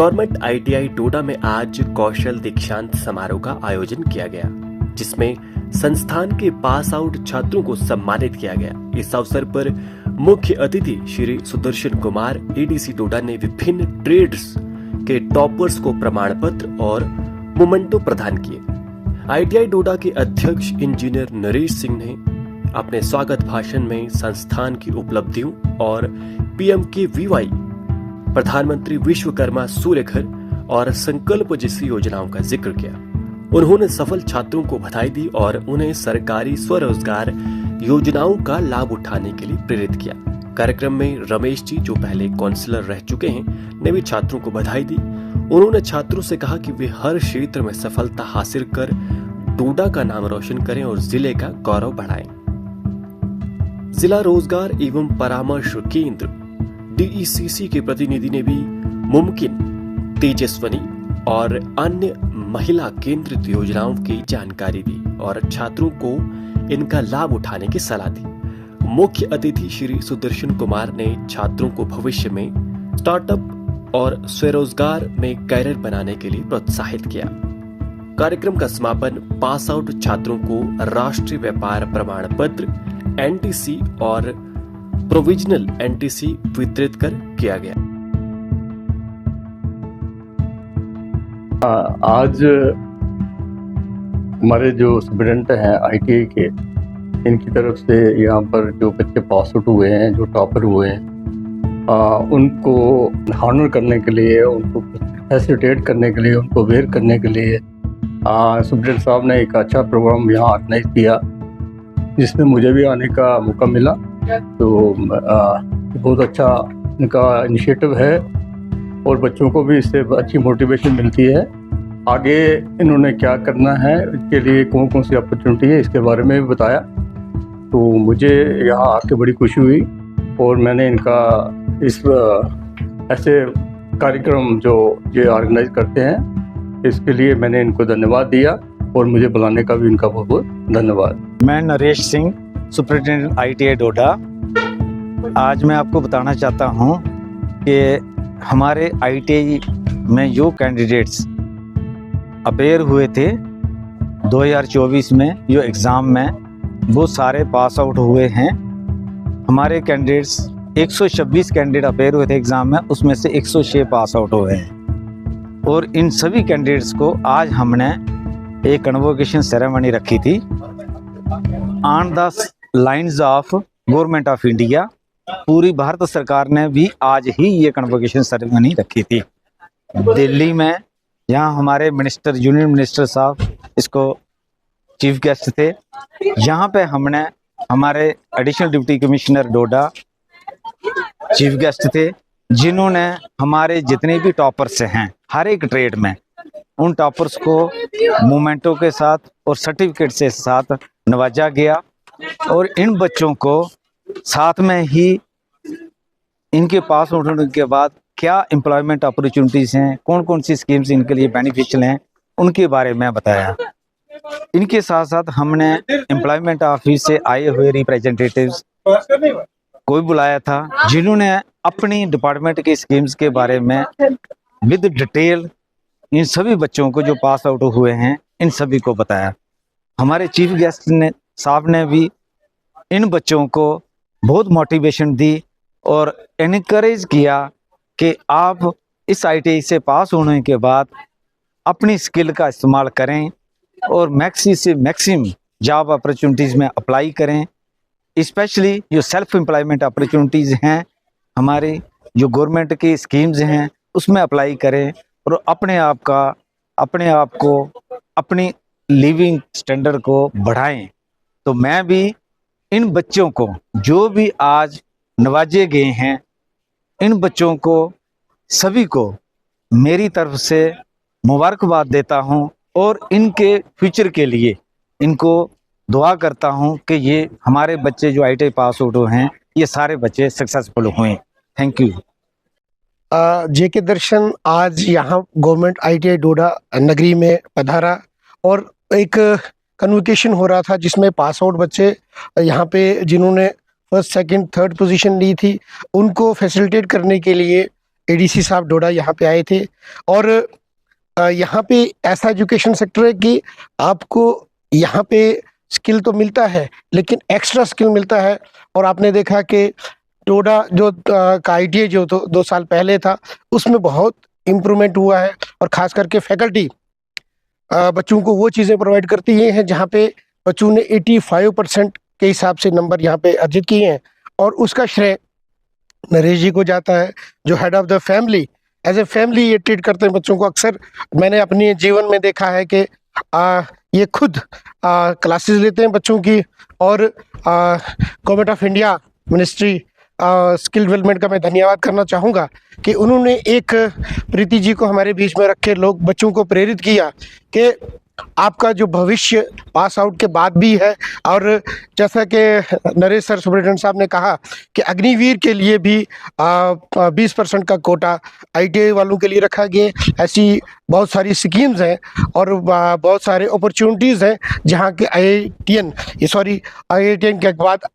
Government ITI डोडा में आज कौशल दीक्षांत समारोह का आयोजन किया गया, जिसमें संस्थान के पास आउट छात्रों को सम्मानित किया गया। इस अवसर पर मुख्य अतिथि श्री सुदर्शन कुमार एडीसी डोडा ने विभिन्न ट्रेड्स के टॉपर्स को प्रमाण पत्र और मोमेंटो प्रदान किए। आईटीआई डोडा के अध्यक्ष इंजीनियर नरेश सिंह ने अपने स्वागत भाषण में संस्थान की उपलब्धियों और पीएमकेवीवाई, प्रधानमंत्री विश्वकर्मा सूर्यघर और संकल्प जैसी योजनाओं का जिक्र किया। उन्होंने सफल छात्रों को बधाई दी और उन्हें सरकारी स्वरोजगार योजनाओं का लाभ उठाने के लिए प्रेरित किया। कार्यक्रम में रमेश जी, जो पहले काउंसलर रह चुके हैं, ने भी छात्रों को बधाई दी। उन्होंने छात्रों से कहा कि वे हर क्षेत्र में सफलता हासिल कर डोडा का नाम रोशन करें और जिले का गौरव बढ़ाएं। जिला रोजगार एवं परामर्श केंद्र डीईसीसी के प्रतिनिधि ने भी मुमकिन, तेजस्वनी और अन्य महिला केंद्रित योजनाओं की जानकारी दी और छात्रों को इनका लाभ उठाने की सलाह दी। मुख्य अतिथि श्री सुदर्शन कुमार ने छात्रों को भविष्य में स्टार्टअप और स्वरोजगार में कैरियर बनाने के लिए प्रोत्साहित किया। कार्यक्रम का समापन पास आउट छात्रों को राष्ट्रीय व्यापार प्रमाण पत्र एनटीसी और प्रोविजनल एनटीसी वितरित कर किया गया। आज हमारे जो स्टूडेंट हैं आईटीआई के, इनकी तरफ से यहाँ पर जो बच्चे पास आउट हुए हैं, जो टॉपर हुए हैं, उनको हॉनर करने के लिए, उनको फैसिलिटेट करने के लिए, उनको अवेयर करने के लिए स्टूडेंट साहब ने एक अच्छा प्रोग्राम यहाँ ऑर्गेनाइज किया, जिसमें मुझे भी आने का मौका मिला। तो बहुत अच्छा इनका इनिशिएटिव है और बच्चों को भी इससे अच्छी मोटिवेशन मिलती है। आगे इन्होंने क्या करना है, इसके लिए कौन कौन सी अपॉर्चुनिटी है, इसके बारे में भी बताया। तो मुझे यहाँ आके बड़ी खुशी हुई और मैंने इनका इस ऐसे कार्यक्रम जो ये ऑर्गेनाइज करते हैं, इसके लिए मैंने इनको धन्यवाद दिया और मुझे बुलाने का भी इनका बहुत बहुत धन्यवाद। मैं नरेश सिंह, सुपरिटेंडेंट आईटीआई डोडा। आज मैं आपको बताना चाहता हूँ कि हमारे आईटीआई में जो कैंडिडेट्स अपेयर हुए थे 2024 में जो एग्ज़ाम में, वो सारे पास आउट हुए हैं। हमारे कैंडिडेट्स 126 कैंडिडेट अपेयर हुए थे एग्ज़ाम में, उसमें से 106 पास आउट हुए हैं। और इन सभी कैंडिडेट्स को आज हमने एक कन्वोकेशन सेरेमनी रखी थी on the lines of government of India. पूरी भारत सरकार ने भी आज ही ये कन्वोकेशन सेरेमनी रखी थी दिल्ली में। यहाँ हमारे मिनिस्टर, यूनियन मिनिस्टर साहब इसको चीफ गेस्ट थे। यहाँ पे हमने हमारे एडिशनल डिप्टी कमिश्नर डोडा चीफ गेस्ट थे, जिन्होंने हमारे जितने भी टॉपर्स हैं हर एक ट्रेड में, उन टॉपर्स को मोमेंटो के साथ और सर्टिफिकेट से साथ नवाजा गया। और इन बच्चों को साथ में ही इनके पास होने के बाद क्या एम्प्लॉयमेंट अपॉर्चुनिटीज़ हैं, कौन कौन सी स्कीम्स इनके लिए बेनिफिशियल हैं, उनके बारे में बताया। इनके साथ साथ हमने एम्प्लॉयमेंट ऑफिस से आए हुए रिप्रेजेंटेटिव्स को भी बुलाया था, जिन्होंने अपनी डिपार्टमेंट के स्कीम्स के बारे में विद डिटेल इन सभी बच्चों को जो पास आउट हुए हैं, इन सभी को बताया। हमारे चीफ गेस्ट ने साहब ने भी इन बच्चों को बहुत मोटिवेशन दी और इनकरेज किया कि आप इस आईटीआई से पास होने के बाद अपनी स्किल का इस्तेमाल करें और मैक्सी से मैक्सिमम जॉब अपॉर्चुनिटीज़ में अप्लाई करें। स्पेशली जो सेल्फ एम्प्लॉयमेंट अपॉर्चुनिटीज़ हैं, हमारी जो गवर्नमेंट की स्कीम्स हैं, उसमें अप्लाई करें और अपने आप को अपनी लिविंग स्टैंडर्ड को बढ़ाएं। तो मैं भी इन बच्चों को जो भी आज नवाजे गए हैं, इन बच्चों को सभी को मेरी तरफ से मुबारकबाद देता हूं और इनके फ्यूचर के लिए इनको दुआ करता हूं कि ये हमारे बच्चे जो आईटीआई पास आउट हैं, ये सारे बच्चे सक्सेसफुल हुए। Thank you. जेके दर्शन आज यहाँ गवर्नमेंट आईटीआई डोडा नगरी में पधारा और एक कन्वोकेशन हो रहा था, जिसमें पास आउट बच्चे यहाँ पे जिन्होंने फर्स्ट, सेकंड, थर्ड पोजीशन ली थी, उनको फैसिलिटेट करने के लिए एडीसी साहब डोडा यहाँ पे आए थे। और यहाँ पे ऐसा एजुकेशन सेक्टर है कि आपको यहाँ पे स्किल तो मिलता है लेकिन एक्स्ट्रा स्किल मिलता है। और आपने देखा कि डोडा जो का आईटीआई जो 2 साल पहले था उसमें बहुत इम्प्रूवमेंट हुआ है। और ख़ास करके फैकल्टी बच्चों को वो चीज़ें प्रोवाइड करती हैं जहाँ पे बच्चों ने 85% के हिसाब से नंबर यहाँ पे अर्जित किए हैं। और उसका श्रेय नरेश जी को जाता है जो head of the family, as a family ये ट्रीट करते हैं बच्चों को। अक्सर मैंने अपने जीवन में देखा है कि ये खुद क्लासेस लेते हैं बच्चों की। और government of India ministry skill development का मैं धन्यवाद करना चाहूँगा कि उन्होंने एक प्रीति जी को हमारे बीच में रखे लोग बच्चों को प्रेरित किया कि आपका जो भविष्य पास आउट के बाद भी है। और जैसा कि नरेश सर सुपरिटेंडेंट साहब ने कहा कि अग्निवीर के लिए भी 20% का कोटा आईटीआई वालों के लिए रखा गया। ऐसी बहुत सारी स्कीम्स हैं और बहुत सारे अपॉर्चुनिटीज़ हैं जहां के आईआईटीएन के बाद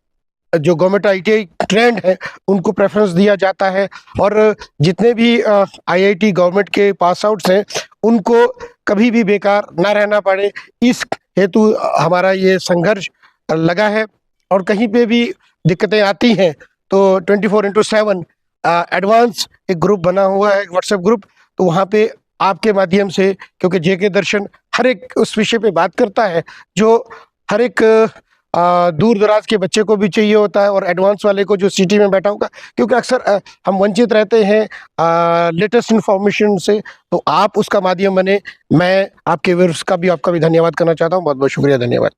जो गवर्नमेंट आईटीआई ट्रेंड है उनको प्रेफरेंस दिया जाता है। और जितने भी आईआईटी गवर्नमेंट के पास आउट्स हैं उनको कभी भी बेकार ना रहना पड़े, इस हेतु हमारा ये संघर्ष लगा है। और कहीं पे भी दिक्कतें आती हैं तो 24/7 एडवांस एक ग्रुप बना हुआ है, व्हाट्सएप ग्रुप। तो वहाँ पे आपके माध्यम से, क्योंकि जेके दर्शन हर एक उस विषय पे बात करता है जो हर एक दूर दराज के बच्चे को भी चाहिए होता है और एडवांस वाले को जो सिटी में बैठा होगा, क्योंकि अक्सर हम वंचित रहते हैं लेटेस्ट इन्फॉर्मेशन से। तो आप उसका माध्यम बने। मैं आपके व्यूअर्स का भी, आपका भी धन्यवाद करना चाहता हूँ। बहुत बहुत शुक्रिया, धन्यवाद।